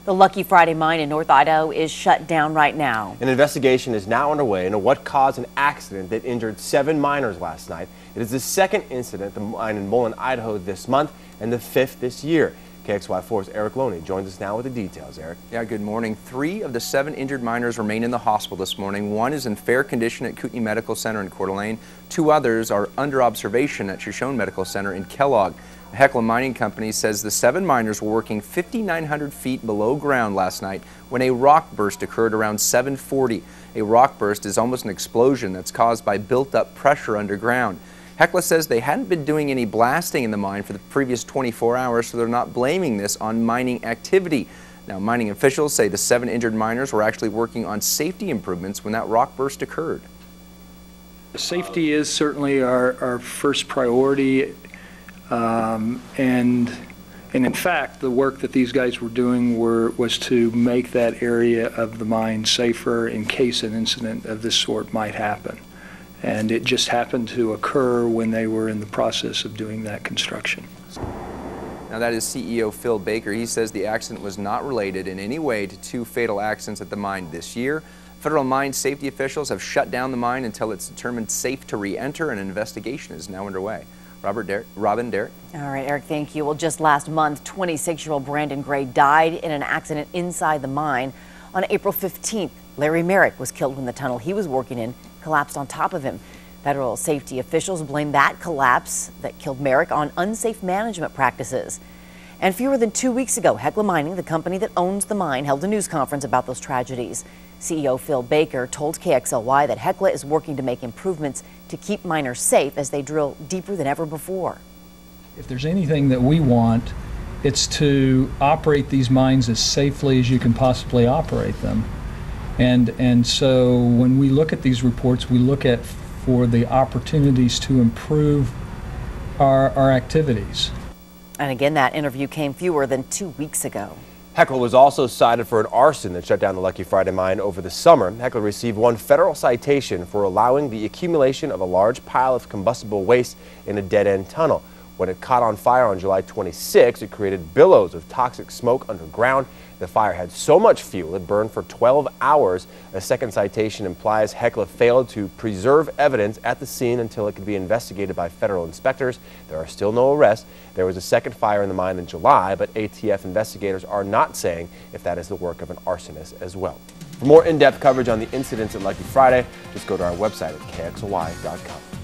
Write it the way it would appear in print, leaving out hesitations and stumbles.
The Lucky Friday mine in North Idaho is shut down right now. An investigation is now underway into what caused an accident that injured 7 miners last night. It is the second incident at the mine in Mullen, Idaho this month and the 5th this year. KXLY4's Erik Loney joins us now with the details. Erik. Yeah, good morning. 3 of the 7 injured miners remain in the hospital this morning. 1 is in fair condition at Kootenai Medical Center in Coeur d'Alene. 2 others are under observation at Shoshone Medical Center in Kellogg. The Hecla Mining Company says the 7 miners were working 5,900 feet below ground last night when a rock burst occurred around 7:40. A rock burst is almost an explosion that's caused by built-up pressure underground. Hecla says they hadn't been doing any blasting in the mine for the previous 24 hours, so they're not blaming this on mining activity. Now, mining officials say the 7 injured miners were actually working on safety improvements when that rock burst occurred. Safety is certainly our first priority, and in fact, the work that these guys were doing was to make that area of the mine safer in case an incident of this sort might happen. And it just happened to occur when they were in the process of doing that construction. Now, that is CEO Phil Baker. He says the accident was not related in any way to 2 fatal accidents at the mine this year. Federal mine safety officials have shut down the mine until it's determined safe to re-enter, and an investigation is now underway. Robin, Derek. All right, Erik, thank you. Well, just last month, 26-year-old Brandon Gray died in an accident inside the mine. On April 15th, Larry Merrick was killed when the tunnel he was working in collapsed on top of him. Federal safety officials blame that collapse that killed Merrick on unsafe management practices. And fewer than 2 weeks ago, Hecla Mining, the company that owns the mine, held a news conference about those tragedies. CEO Phil Baker told KXLY that Hecla is working to make improvements to keep miners safe as they drill deeper than ever before. If there's anything that we want, it's to operate these mines as safely as you can possibly operate them. And so when we look at these reports, we look at for the opportunities to improve our activities. And again, that interview came fewer than 2 weeks ago. Hecla was also cited for an arson that shut down the Lucky Friday mine over the summer. Hecla received 1 federal citation for allowing the accumulation of a large pile of combustible waste in a dead-end tunnel. When it caught on fire on July 26, it created billows of toxic smoke underground. The fire had so much fuel it burned for 12 hours. A second citation implies Hecla failed to preserve evidence at the scene until it could be investigated by federal inspectors. There are still no arrests. There was a second fire in the mine in July, but ATF investigators are not saying if that is the work of an arsonist as well. For more in-depth coverage on the incidents at Lucky Friday, just go to our website at KXLY.com.